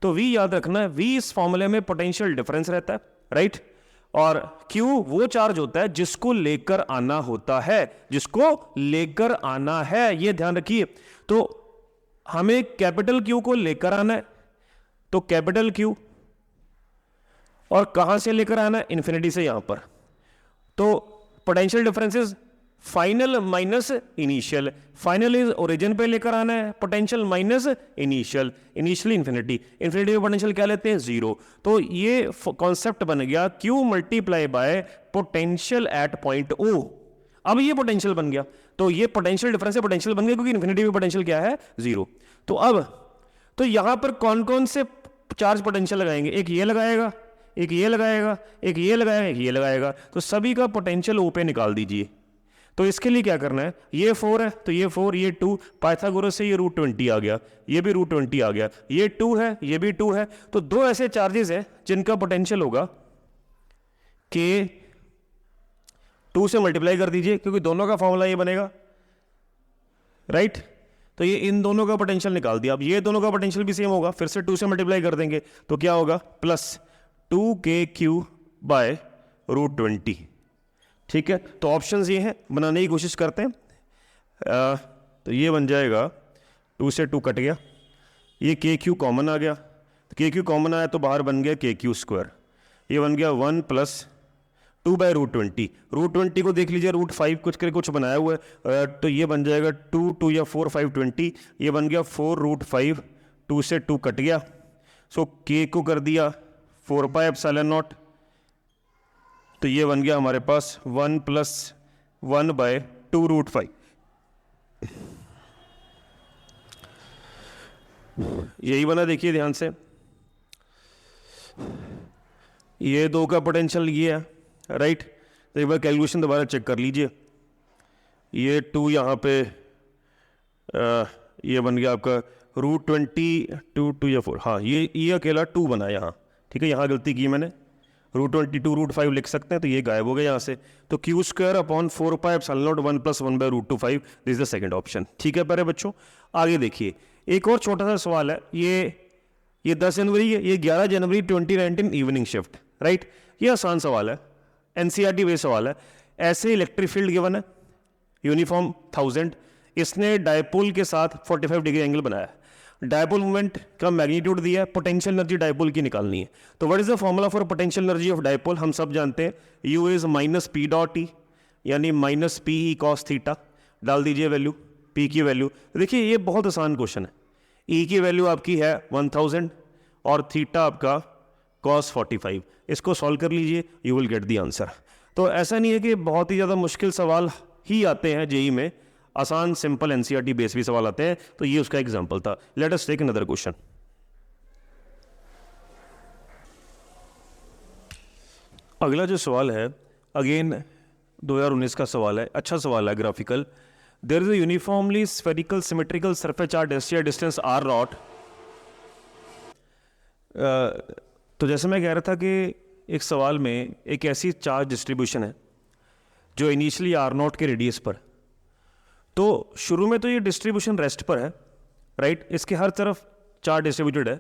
तो V याद रखना है, V इस फॉर्मूले में पोटेंशियल डिफरेंस रहता है, राइट। और Q वो चार्ज होता है जिसको लेकर आना होता है, जिसको लेकर आना है, ये ध्यान रखिए। तो हमें कैपिटल Q को लेकर आना है, तो कैपिटल Q, और कहां से लेकर आना है, इन्फिनिटी से यहां पर। तो potential differences final minus initial, final is origin पे लेकर आना है, potential minus initial, initially infinity, infinity में पोटेंशियल क्या लेते हैं, 0। तो ये कॉन्सेप्ट बन गया Q multiply by potential at point O। अब ये पोटेंशियल बन गया, तो ये पोटेंशियल डिफरेंस है, पोटेंशियल बन गया क्योंकि इन्फिनिटी में पोटेंशियल क्या है, 0। तो अब तो यहां पर कौन कौन से चार्ज पोटेंशियल लगाएंगे, एक ये लगाएगा, एक ये लगाएगा, एक ये लगाएगा, एक ये लगाएगा, तो सभी का पोटेंशियल O पे निकाल दीजिए। तो इसके लिए क्या करना है, ये 4 है तो ये 4, ये 2, पाइथागोरस से ये √20 आ गया, ये भी √20 आ गया, ये 2 है, ये भी 2 है। तो दो ऐसे चार्जेस हैं जिनका पोटेंशियल होगा के 2 से मल्टीप्लाई कर दीजिए, क्योंकि दोनों का फॉर्मूला ये बनेगा, राइट। तो ये इन दोनों का पोटेंशियल निकाल दिया। अब ये दोनों का पोटेंशियल भी सेम होगा, फिर से 2 से मल्टीप्लाई कर देंगे, तो क्या होगा, प्लस 2kq बाय √20। ठीक है, तो ऑप्शंस ये हैं, बनाने की कोशिश करते हैं। तो ये बन जाएगा, 2 से 2 कट गया, ये के क्यू कॉमन आ गया, तो के क्यू कॉमन आया तो बाहर बन गया के क्यू स्क्वायर, ये बन गया 1 + 2/√20। √20 को देख लीजिए, √5 कुछ करके कुछ बनाया हुआ है, तो ये बन जाएगा 2 या 4 5 20, ये बन गया 4√5, 2 से 2 कट गया, सो के को कर दिया 4πε0, तो ये बन गया हमारे पास 1 + 1/2√5। यही बना, देखिए ध्यान से, ये 2 का पोटेंशियल ये है, राइट। तो एक बार कैलकुलेशन दोबारा चेक कर लीजिए, ये 2 यहाँ पे ये बन गया आपका √20, 2 या 4, हाँ ये अकेला 2 बना यहाँ, ठीक है, यहाँ गलती की मैंने, √20 2√5 लिख सकते हैं, तो ये गायब हो गया यहाँ से, तो q² upon 4πε0 1 + 1/√25, this is the second option. ठीक है प्यारे बच्चों, आगे देखिए एक और छोटा सा सवाल है, ये 10 जनवरी है, ये 11 जनवरी 2019 इवनिंग शिफ्ट, राइट। ये आसान सवाल है, एनसीईआरटी बेस्ड सवाल है। ऐसे इलेक्ट्रिक फील्ड गिवन है यूनिफॉर्म 1000, इसने डायपोल के साथ 45 डिग्री एंगल बनाया है, डायपोल मूवमेंट का मैग्नीट्यूड दिया है, पोटेंशियल एनर्जी डायपोल की निकालनी है। तो what is the formula for potential energy of dipole, हम सब जानते हैं, U इज -P.E यानी -PE cos थीटा, डाल दीजिए वैल्यू, P की वैल्यू। देखिए ये बहुत आसान क्वेश्चन है, E की वैल्यू आपकी है 1000 और थीटा आपका cos 45, इसको सॉल्व कर लीजिए, you will get the answer. तो ऐसा नहीं है कि बहुत ही ज़्यादा मुश्किल सवाल ही आते हैं जेई में, आसान सिंपल एनसीईआरटी बेस भी सवाल आते हैं, तो ये उसका एग्जांपल था। Let us take another question. अगला जो सवाल है अगेन 2019 का सवाल है, अच्छा सवाल है, graphical. There is a uniformly spherical symmetrical surface charge STI distance r naught. तो जैसे मैं कह रहा था कि एक सवाल में एक ऐसी चार्ज डिस्ट्रीब्यूशन है जो इनिशियली r नॉट के रेडियस पर, तो शुरू में तो ये डिस्ट्रीब्यूशन रेस्ट पर है, राइट, इसके हर तरफ चार्ज डिस्ट्रीब्यूटेड है,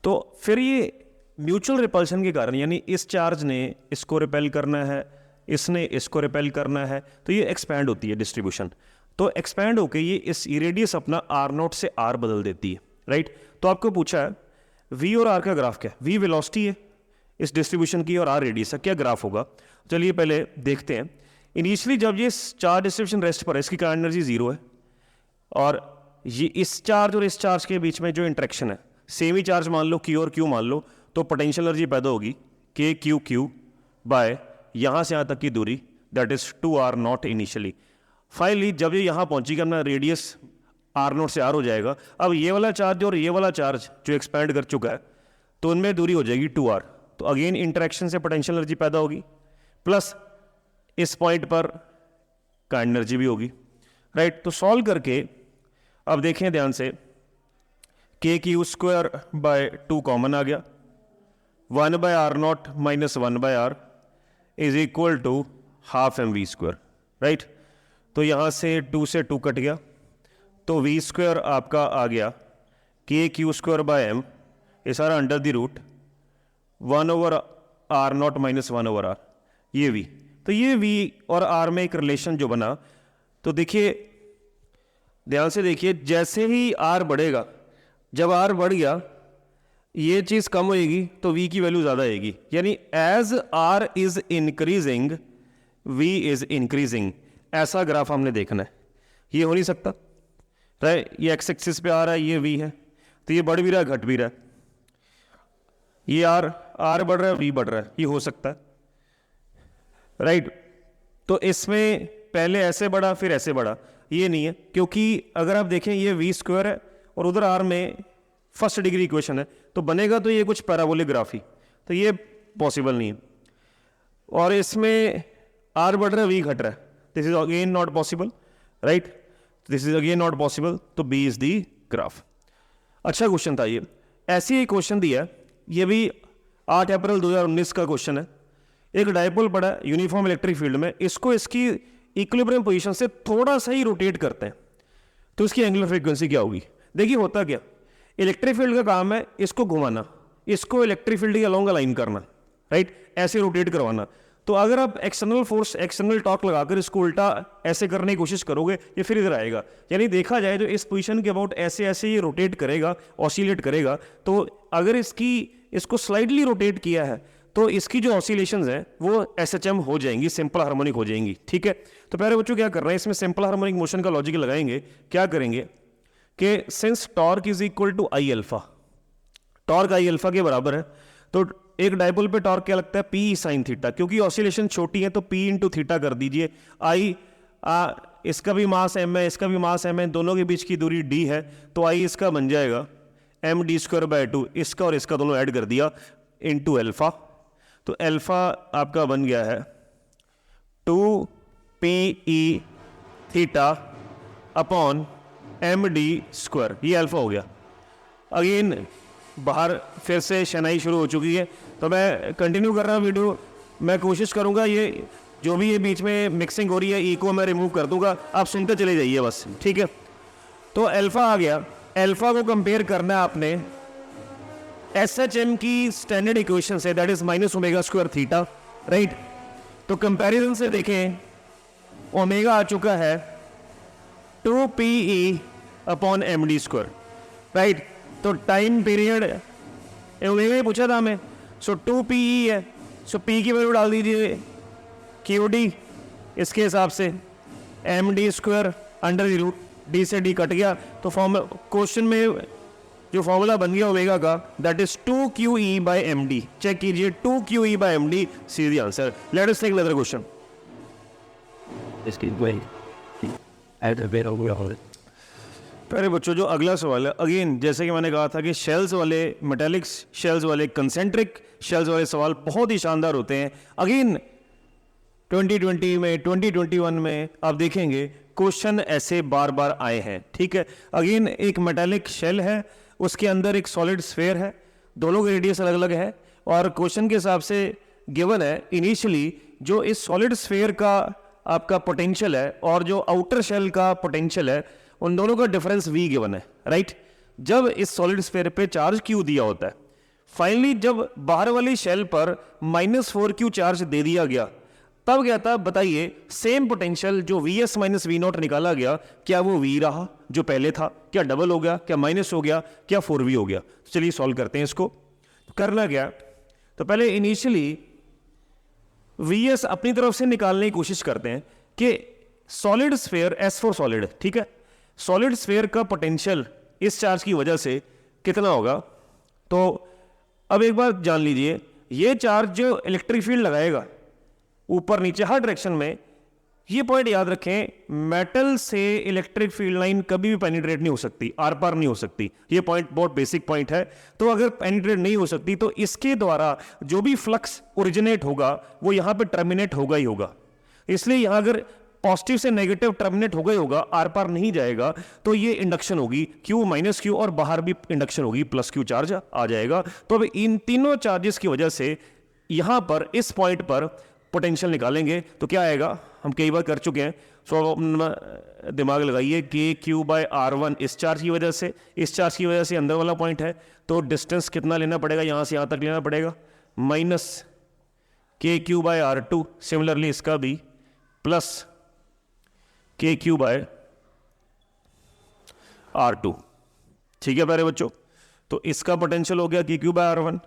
तो फिर ये म्यूचुअल रिपल्शन के कारण, यानी इस चार्ज ने इसको रिपेल करना है, इसने इसको रिपेल करना है, तो ये एक्सपैंड होती है डिस्ट्रीब्यूशन। तो एक्सपैंड होकर ये इस रेडियस अपना r0 से r बदल देती है, राइट। तो आपको पूछा है v और r का ग्राफ क्या है, v वेलोसिटी है इस डिस्ट्रीब्यूशन की और r रेडियस है, क्या ग्राफ होगा। चलिए पहले देखते हैं। इनिशियली जब ये चार्ज डिस्ट्रीब्यूशन रेस्ट पर है, इसकी करंट एनर्जी 0 है, और ये इस चार्ज और इस चार्ज के बीच में जो इंटरेक्शन है, सेम ही चार्ज मान लो Q और Q मान लो, तो पोटेंशियल एनर्जी पैदा होगी KQQ बाय यहाँ से यहाँ तक की दूरी, that is 2r0 initially. Finally जब ये यहाँ पहुँचेगा अपना रेडियस r0 से r हो जाएगा, अब ये वाला चार्ज और ये वाला चार्ज जो एक्सपैंड कर चुका है, तो उनमें दूरी हो जाएगी 2r, तो अगेन इंटरेक्शन से पोटेंशियल एनर्जी पैदा होगी, प्लस इस पॉइंट पर काइनेटिक एनर्जी भी होगी, राइट। तो सॉल्व करके अब देखें ध्यान से, KQ² बाय 2 कॉमन आ गया, 1/r0 - 1/r is equal to ½ mv², right. तो यहाँ से 2 से 2 कट गया, तो v² आपका आ गया KQ² बाय m, ये सारा under the root 1/r0 - 1/r, ये v। तो ये v और r में एक रिलेशन जो बना, तो देखिए ध्यान से देखिए, जैसे ही r बढ़ेगा, जब r बढ़ गया ये चीज़ कम होएगी तो v की वैल्यू ज़्यादा आएगी, यानी as r is increasing v is increasing, ऐसा ग्राफ हमने देखना है। ये हो नहीं सकता, राइट, ये एक्स एक्सिस पे आ रहा है, ये v है, तो ये बढ़ भी रहा है घट भी रहा है, ये r बढ़ रहा है v बढ़ रहा है, ये हो सकता है, राइट। तो इसमें पहले ऐसे बढ़ा फिर ऐसे बढ़ा, ये नहीं है, क्योंकि अगर आप देखें ये v² है और उधर r में फर्स्ट डिग्री इक्वेशन है, तो बनेगा तो ये कुछ पैराबोलिक ग्राफ ही, तो ये पॉसिबल नहीं है। और इसमें r बढ़ रहा है v घट रहा है, this is again not possible, right, this is again not possible, तो b इज दी ग्राफ। अच्छा क्वेश्चन था ये, ऐसे ही क्वेश्चन दिया है, ये भी 8 अप्रैल 2019 का क्वेश्चन है। एक डायपोल पड़ा है यूनिफॉर्म इलेक्ट्रिक फील्ड में, इसको इसकी इक्विलिब्रियम पोजीशन से थोड़ा सा ही रोटेट करते हैं, तो इसकी एंगुलर फ्रीक्वेंसी क्या होगी। देखिए होता क्या, इलेक्ट्रिक फील्ड का काम है इसको घुमाना, इसको इलेक्ट्रिक फील्ड के अलोंग अलाइन करना, राइट, ऐसे रोटेट करवाना। तो अगर आप एक्सटर्नल फोर्स एक्सटर्नल टॉर्क लगाकर इसको उल्टा ऐसे करने की कोशिश करोगे, ये फिर इधर आएगा। यानी देखा जाए तो इस पोजीशन के अबाउट ऐसे ऐसे ये रोटेट करेगा, ऑसिलेट करेगा। तो अगर इसको स्लाइडली रोटेट किया है तो इसकी जो ऑसिलेशंस हैं वो SHM हो जाएंगी, सिंपल हार्मोनिक हो जाएंगी। ठीक है, तो प्यारे बच्चों क्या करना है, इसमें सिंपल हार्मोनिक मोशन का लॉजिक लगाएंगे। क्या करेंगे कि since torque is equal to I alpha, torque I alpha के बराबर है, तो एक डायपोल पे टॉर्क क्या लगता है, पी साइन थीटा। क्योंकि ऑसिलेशन छोटी है तो पी इंटू थीटा कर दीजिए। आई इसका भी मास m है, इसका भी मास m है, दोनों के बीच की दूरी d है, तो आई इसका बन जाएगा md²/2, इसका और इसका दोनों ऐड कर दिया इंटू अल्फा। तो अल्फा आपका बन गया है 2pe थीटा अपॉन md², ये अल्फा हो गया। अगेन बाहर फिर से शनाई शुरू हो चुकी है, तो मैं कंटिन्यू कर रहा हूँ वीडियो। मैं कोशिश करूँगा ये जो भी ये बीच में मिक्सिंग हो रही है ई को मैं रिमूव कर दूंगा, आप सुनते चले जाइए बस। ठीक है, तो अल्फा आ गया। अल्फा को कंपेयर करना है आपने SHM की स्टैंडर्ड इक्वेशन से, दैट इज -ω² थीटा, राइट। तो कंपैरिजन से देखें, ओमेगा आ चुका है 2pe अपॉन md², राइट। तो टाइम पीरियड ओमेगा ही पूछा था हमें, सो 2pe है, सो p की वैल्यू डाल दीजिए QD इसके हिसाब से, md² under the root, d से d कट गया, तो क्वेश्चन में जो फॉर्मूला बन गया ओमेगा का, दैट इज 2QE/md। चेक कीजिए 2QE/md, see the answer. Let us take another question. पहले बच्चों जो अगला सवाल है, अगेन जैसे कि मैंने कहा था कि शेल्स वाले, मेटेलिक्स शेल्स वाले, कंसेंट्रिक शेल्स वाले सवाल बहुत ही शानदार होते हैं। अगेन 2020 में, 2021 में आप देखेंगे क्वेश्चन ऐसे बार बार आए हैं। ठीक है, अगेन एक मेटेलिक शेल है, उसके अंदर एक सॉलिड स्फेयर है, दोनों के रेडियस अलग अलग है, और क्वेश्चन के हिसाब से गिवन है इनिशियली जो इस सॉलिड स्फेयर का आपका पोटेंशियल है और जो आउटर शेल का पोटेंशियल है, उन दोनों का डिफरेंस V गिवन है, राइट। जब इस सॉलिड स्फेयर पे चार्ज Q दिया होता है, फाइनली जब बाहर वाली शेल पर -4Q चार्ज दे दिया गया, तब क्या था बताइए, सेम पोटेंशियल जो Vs - V0 निकाला गया, क्या वो V रहा जो पहले था, क्या डबल हो गया, क्या माइनस हो गया, क्या 4V हो गया। तो चलिए सॉल्व करते हैं इसको। करना क्या, तो पहले इनिशियली Vs अपनी तरफ से निकालने की कोशिश करते हैं कि solid sphere, S for solid, ठीक है, सॉलिड स्फेयर का पोटेंशियल इस चार्ज की वजह से कितना होगा। तो अब एक बार जान लीजिए, ये चार्ज जो इलेक्ट्रिक फील्ड लगाएगा ऊपर नीचे हर डायरेक्शन में, ये पॉइंट याद रखें, मेटल से इलेक्ट्रिक फील्ड लाइन कभी भी पेनिट्रेट नहीं हो सकती, आर पार नहीं हो सकती। ये पॉइंट बहुत बेसिक पॉइंट है। तो अगर पेनिट्रेट नहीं हो सकती तो इसके द्वारा जो भी फ्लक्स ओरिजिनेट होगा वो यहाँ पे टर्मिनेट होगा ही होगा। इसलिए यहाँ अगर पॉजिटिव से नेगेटिव टर्मिनेट हो गई होगा, आर पार नहीं जाएगा, तो ये इंडक्शन होगी Q -Q, और बाहर भी इंडक्शन होगी +Q चार्ज आ जाएगा। तो अब इन तीनों चार्जेस की वजह से यहां पर इस पॉइंट पर पोटेंशियल निकालेंगे तो क्या आएगा, हम कई बार कर चुके हैं, सो दिमाग लगाइए KQ/R1 इस चार्ज की वजह से, इस चार्ज की वजह से अंदर वाला पॉइंट है, तो डिस्टेंस कितना लेना पड़ेगा, यहां से यहां तक लेना पड़ेगा, -KQ/R2, सिमिलरली इसका भी प्लस KQ/R2। ठीक है प्यारे बच्चों, तो इसका पोटेंशियल हो गया KQ/R1,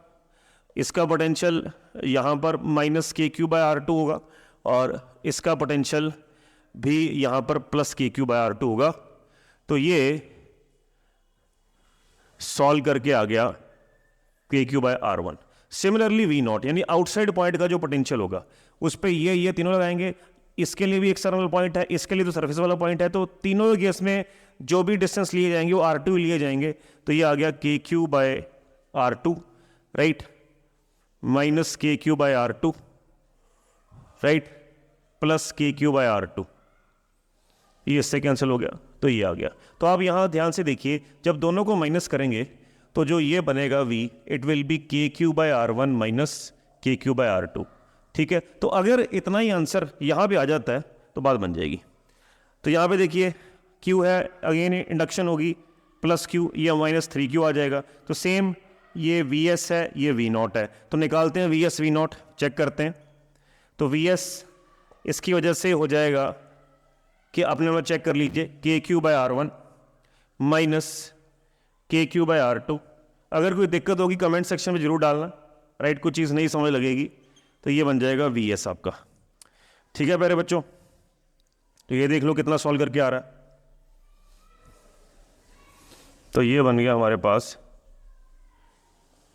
इसका पोटेंशियल यहां पर -KQ/R2 होगा, और इसका पोटेंशियल भी यहां पर +KQ/R2 होगा। तो ये सॉल्व करके आ गया KQ/R1। सिमिलरली V0 यानी आउटसाइड पॉइंट का जो पोटेंशियल होगा उस पर ये तीनों लगाएंगे। इसके लिए भी एक्सटर्नल पॉइंट है, इसके लिए तो सरफेस वाला पॉइंट है, तो तीनों केस में जो भी डिस्टेंस लिए जाएंगे वो R2 लिए जाएंगे। तो ये आ गया KQ/R2, right, -KQ/R2, right, plus KQ/R2, ये इससे कैंसिल हो गया, तो ये आ गया। तो आप यहां ध्यान से देखिए, जब दोनों को माइनस करेंगे तो जो ये बनेगा V, it will B KQ/R1 minus KQ/R2। ठीक है, तो अगर इतना ही आंसर यहां पे आ जाता है तो बात बन जाएगी। तो यहां पे देखिए Q है, अगेन इंडक्शन होगी, +Q, ये -3Q आ जाएगा। तो सेम ये Vs है, ये V0 है, तो निकालते हैं Vs V0, चेक करते हैं। तो वी एस इसकी वजह से हो जाएगा कि अपने नंबर चेक कर लीजिए, K Q by R one minus K Q by R two. अगर कोई दिक्कत होगी कमेंट सेक्शन में जरूर डालना, राइट, कुछ चीज़ नहीं समझ लगेगी तो ये बन जाएगा वी एस आपका। ठीक है प्यारे बच्चों, तो ये देख लो कितना सॉल्व करके आ रहा है। तो ये बन गया हमारे पास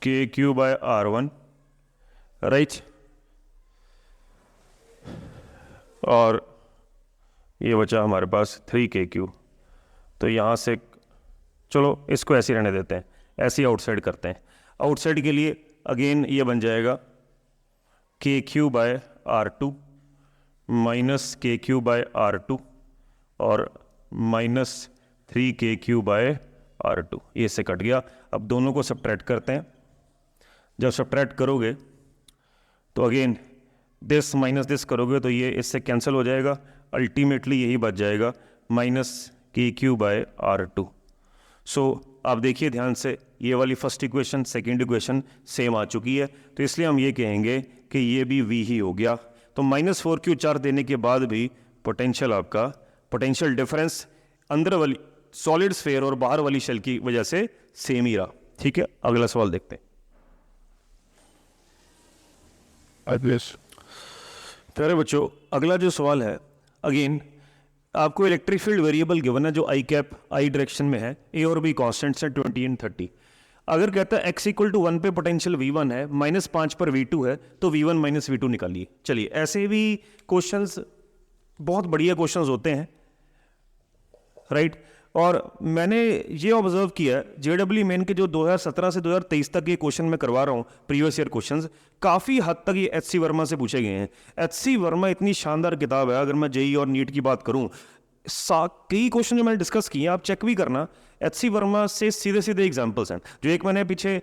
K Q by R one, right, और ये बचा हमारे पास 3 KQ। तो यहाँ से चलो इसको ऐसे रहने देते हैं, ऐसे ही आउटसाइड करते हैं। आउटसाइड के लिए अगेन ये बन जाएगा K Q by R two minus K Q by R two और minus 3KQ by R two. ये से कट गया। अब दोनों को सब्ट्रैक्ट करते हैं। जब सब्ट्रैक्ट करोगे तो अगेन दिस माइनस दिस करोगे तो ये इससे कैंसिल हो जाएगा। अल्टीमेटली यही बच जाएगा minus KQ by R two. So आप देखिए ध्यान से, ये वाली first equation second equation same आ चुकी है, तो इसलिए हम ये कहेंगे कि ये भी V ही हो गया। तो -4Q चार्ज देने के बाद भी पोटेंशियल आपका, पोटेंशियल डिफरेंस अंदर वाली सॉलिड स्फीयर और बाहर वाली शेल की वजह से सेम ही रहा। ठीक है, अगला सवाल देखते हैं। प्यारे बच्चों, अगला जो सवाल है, अगेन आपको इलेक्ट्रिक फील्ड वेरिएबल गिवन है जो आई कैप आई डायरेक्शन में है, ए और बी कॉन्स्टेंट्स है 20 एंड 30। अगर कहता है x = 1 पे पोटेंशियल V1 है, -5 पर V2 है, तो V1 - V2 निकालिए। चलिए, ऐसे भी क्वेश्चंस बहुत बढ़िया क्वेश्चंस होते हैं, राइट। और मैंने ये ऑब्जर्व किया JEE मेन के जो 2017 से 2023 तक ये क्वेश्चन मैं करवा रहा हूँ, प्रीवियस ईयर क्वेश्चंस, काफ़ी हद तक ये HC वर्मा से पूछे गए हैं। HC वर्मा इतनी शानदार किताब है। अगर मैं JEE और नीट की बात करूँ, कई क्वेश्चन जो मैंने डिस्कस किए हैं, आप चेक भी करना, HC वर्मा से सीधे सीधे एग्जाम्पल्स हैं। जो एक मैंने पीछे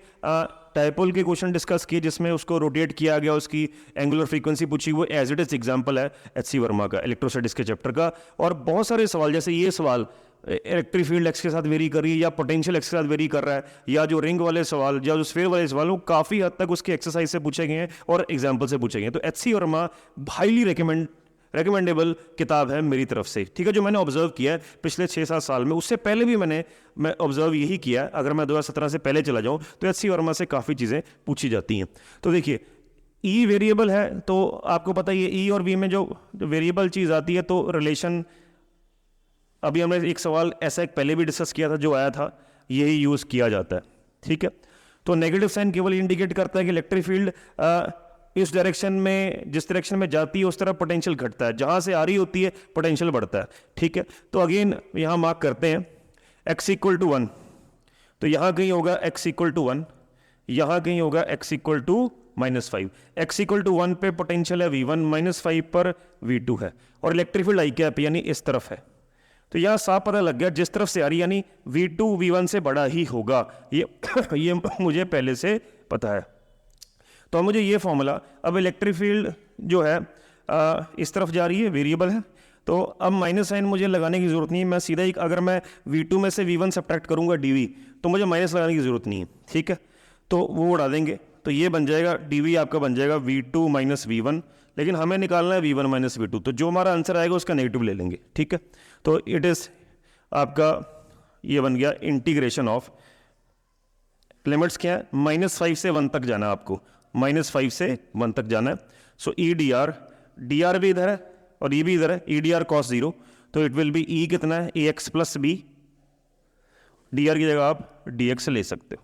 टाइपोल के क्वेश्चन डिस्कस किए जिसमें उसको रोटेट किया गया, उसकी एंगुलर फ्रीक्वेंसी पूछी, वो एज इट इज एग्जाम्पल है HC वर्मा का, इलेक्ट्रोस्टैटिक्स के चैप्टर का। और बहुत सारे सवाल, जैसे ये सवाल इलेक्ट्रिक फील्ड एक्स के साथ वेरी कर रही है या पोटेंशियल एक्स के साथ वेरी कर रहा है, या जो रिंग वाले सवाल या जो स्फीयर वाले सवाल, वो काफ़ी हद तक उसके एक्सरसाइज से पूछे गए हैं और एग्जाम्पल से पूछे गए हैं। तो HC वर्मा हाईली रिकमेंडेबल किताब है मेरी तरफ से। ठीक है, जो मैंने ऑब्जर्व किया है पिछले 6-7 साल में, उससे पहले भी मैं ऑब्जर्व यही किया है। अगर मैं 2017 से पहले चला जाऊँ तो HC वर्मा से काफ़ी चीज़ें पूछी जाती हैं। तो देखिए, E वेरिएबल है, तो आपको पता ही है E और V में जो वेरिएबल चीज़ आती है, तो रिलेशन, अभी हमने एक सवाल ऐसा एक पहले भी डिस्कस किया था जो आया था, यही यूज़ किया जाता है। ठीक है, तो नेगेटिव साइन केवल इंडिकेट करता है कि इलेक्ट्रिक फील्ड इस डायरेक्शन में, जिस डायरेक्शन में जाती है उस तरफ पोटेंशियल घटता है, जहाँ से आ रही होती है पोटेंशियल बढ़ता है। ठीक है, तो अगेन यहाँ मार्क करते हैं x = 1, तो यहाँ कहीं होगा x = 1, यहाँ कहीं होगा x = -5। x = 1 पे पोटेंशियल है V1, -5 पर V2 है, और इलेक्ट्रिक फील्ड आई कैप यानी इस तरफ है। तो यहाँ साफ पता लग गया जिस तरफ से आ रही यानी V2 V1 से बड़ा ही होगा, ये मुझे पहले से पता है। तो मुझे ये फॉर्मूला, अब इलेक्ट्रिक फील्ड जो है इस तरफ जा रही है, वेरिएबल है, तो अब माइनस साइन मुझे लगाने की ज़रूरत नहीं है। मैं सीधा ही, अगर मैं V2 में से V1 सब्ट्रैक्ट करूँगा dV, तो मुझे माइनस लगाने की ज़रूरत नहीं है। ठीक है, तो वो उड़ा देंगे, तो ये बन जाएगा dV आपका बन जाएगा V2 - V1, लेकिन हमें निकालना है V1 - V2, तो जो हमारा आंसर आएगा उसका नेगेटिव ले लेंगे। ठीक है, तो इट इज़ आपका ये बन गया इंटीग्रेशन ऑफ, लिमिट्स क्या है, -5 से 1 तक जाना है आपको, -5 से 1 तक जाना है। सो dr भी इधर है और ये भी इधर है, dr cos 0, तो इट विल बी E कितना है, ax + b, dr की जगह आप dx ले सकते हो।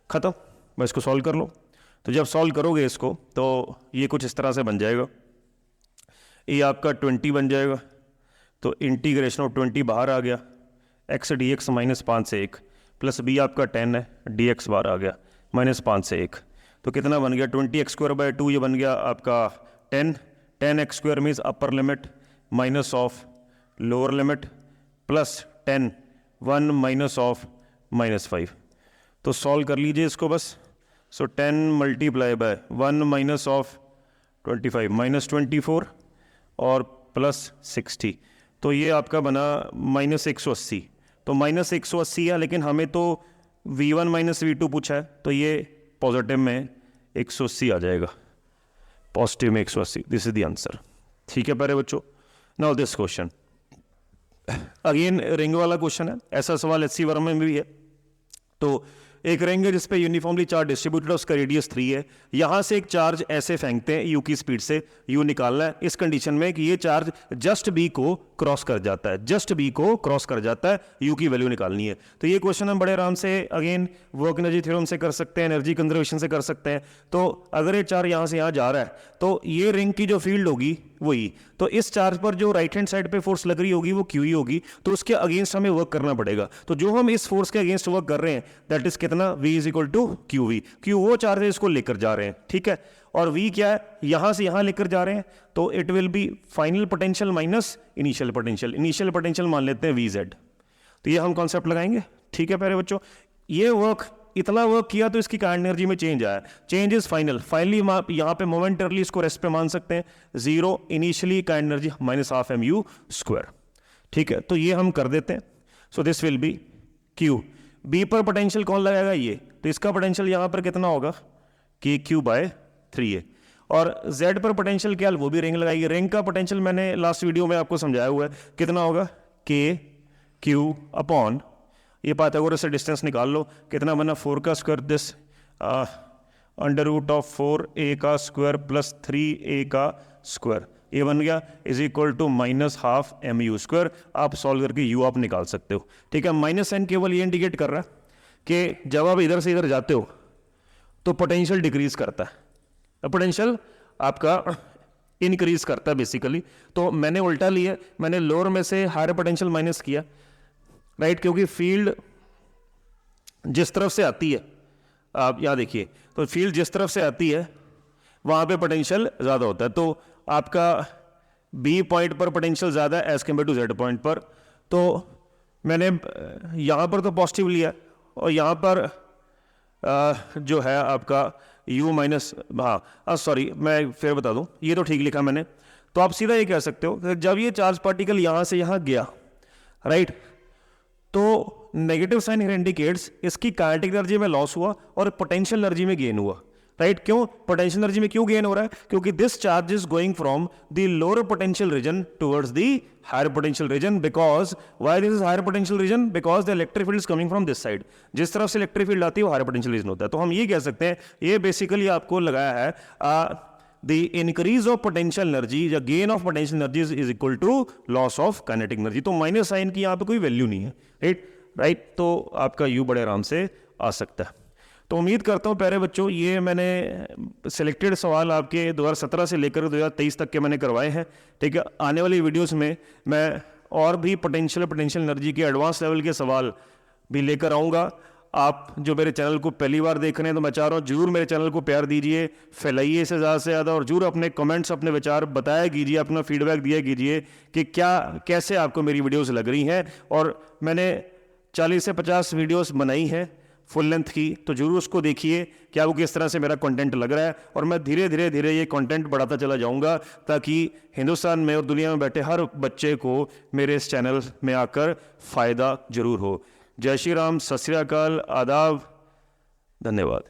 खत्म, मैं इसको सॉल्व कर लो। तो जब सॉल्व करोगे इसको तो ये कुछ इस तरह से बन जाएगा, ये आपका 20 बन जाएगा, तो इंटीग्रेशन ऑफ 20 बाहर आ गया, x dx -5 से 1 प्लस b आपका 10 है, dx बाहर आ गया -5 से 1, तो कितना बन गया 20x² / 2, ये बन गया आपका 10x² means upper limit minus of lower limit plus 10 1 minus of -5। तो सॉल्व कर लीजिए इसको बस। सो 10 × 1 माइनस ऑफ 25 -24 और प्लस 60, तो ये आपका बना -180। तो -180 है, लेकिन हमें तो V1 - V2 पूछा है, तो ये पॉजिटिव में 180 आ जाएगा। पॉजिटिव में 180, दिस इज द आंसर। ठीक है प्यारे बच्चों, now this question again ring वाला क्वेश्चन है। ऐसा सवाल एचसी वर्मा में भी है। तो एक रिंग है जिसपे यूनिफॉर्मली चार्ज डिस्ट्रीब्यूटेड है, उसका रेडियस 3 है। यहां से एक चार्ज ऐसे फेंकते हैं यू की स्पीड से, यू निकालना है इस कंडीशन में कि ये चार्ज जस्ट बी को क्रॉस कर जाता है, जस्ट बी को क्रॉस कर जाता है, यू की वैल्यू निकालनी है। तो ये क्वेश्चन हम बड़े आराम से अगेन वर्क एनर्जी थ्योरम से कर सकते हैं, एनर्जी कंजर्वेशन से कर सकते हैं। तो अगर ये चार्ज यहां से यहां जा रहा है तो ये रिंग की जो फील्ड होगी वही, तो इस चार्ज पर जो राइट हैंड साइड पे फोर्स लग रही होगी वो क्यू ही होगी, तो उसके अगेंस्ट हमें वर्क करना पड़ेगा। तो जो हम इस फोर्स के अगेंस्ट वर्क कर रहे हैं दैट इज कितना, V is equal to Q V. Q वो चार्ज है इसको लेकर जा रहे हैं, ठीक है, और V क्या है, यहां से यहां लेकर जा रहे हैं, तो it will B final potential minus initial potential. Initial potential मान लेते हैं VZ। तो ये हम कॉन्सेप्ट लगाएंगे। ठीक है प्यारे बच्चों, ये वर्क इतना वर्क किया तो इसकी काइनेटिक एनर्जी में चेंज आया, चेंज इज फाइनल। फाइनली आप यहाँ पे मोमेंटरली इसको रेस्ट पे मान सकते हैं, 0 इनिशियली काइनेटिक एनर्जी -12 mu²। ठीक है, तो ये हम कर देते हैं। So this will be Q। B पर पोटेंशियल कौन लगाएगा, ये, तो इसका पोटेंशियल यहाँ पर कितना होगा, KQ/3 है। और Z पर पोटेंशियल क्या, वो भी रिंग लगाएगी। रिंग का पोटेंशियल मैंने लास्ट वीडियो में आपको समझाया हुआ है, कितना होगा, KQ अपॉन, ये पाइथागोरस से डिस्टेंस निकाल लो, कितना बना, 4 का स्क्वायर दिस √4a का स्क्वायर प्लस 3a का स्क्वायर, ये बन गया इज इक्वल टू -12 mu²। आप सॉल्व करके u आप निकाल सकते हो। ठीक है, माइनस साइन केवल ये इंडिकेट कर रहा है कि जब आप इधर से इधर जाते हो तो पोटेंशियल डिक्रीज करता है, पोटेंशियल आपका इंक्रीज करता है बेसिकली। तो मैंने उल्टा लिया, मैंने लोअर में से हायर पोटेंशियल माइनस किया, राइट, क्योंकि फील्ड जिस तरफ से आती है, आप यहाँ देखिए, तो फील्ड जिस तरफ से आती है वहाँ पे पोटेंशियल ज़्यादा होता है। तो आपका बी पॉइंट पर पोटेंशियल ज़्यादा है as compare to Z point पर। तो मैंने यहाँ पर तो पॉजिटिव लिया और यहाँ पर जो है आपका u माइनस, हाँ सॉरी मैं फिर बता दूँ, ये तो ठीक लिखा मैंने। तो आप सीधा ये कह सकते हो कि जब ये चार्ज पार्टिकल यहाँ से यहाँ गया, राइट, तो नेगेटिव साइन हियर इंडिकेट्स इसकी काइनेटिक एनर्जी में लॉस हुआ और पोटेंशियल एनर्जी में गेन हुआ, राइट। क्यों पोटेंशियल एनर्जी में क्यों गेन हो रहा है, क्योंकि this charge is going from the lower potential region towards the higher potential region. Because why this is higher potential region, because the electric field is coming from this side. जिस तरफ से electric field आती है वो higher potential reason होता है। तो हम ये कह सकते हैं, ये बेसिकली आपको लगाया है the increase of potential energy या gain of potential energy is equal to loss of kinetic energy। तो माइनस साइन की यहाँ पे कोई वैल्यू नहीं है, राइट। तो आपका u बड़े आराम से आ सकता है। तो उम्मीद करता हूँ प्यारे बच्चों, ये मैंने सिलेक्टेड सवाल आपके 2017 से लेकर 2023 तक के मैंने करवाए हैं। ठीक है, आने वाली वीडियोस में मैं और भी पोटेंशियल एनर्जी के एडवांस लेवल के सवाल भी लेकर आऊँगा। आप जो मेरे चैनल को पहली बार देख रहे हैं तो मैं चाह रहा हूँ जरूर मेरे चैनल को प्यार दीजिए, फैलाइए इसे ज़्यादा से ज़्यादा, और जरूर अपने कमेंट्स, अपने विचार बताया कीजिए, अपना फीडबैक दिया कीजिए कि कैसे आपको मेरी वीडियोस लग रही हैं। और मैंने 40 से 50 वीडियोस बनाई हैं फुल लेंथ की, तो जरूर उसको देखिए कि आपको किस तरह से मेरा कंटेंट लग रहा है। और मैं धीरे धीरे ये कंटेंट बढ़ाता चला जाऊंगा ताकि हिंदुस्तान में और दुनिया में बैठे हर बच्चे को मेरे इस चैनल में आकर फ़ायदा जरूर हो। जय श्री राम, सत श्री अकाल, आदाब, धन्यवाद।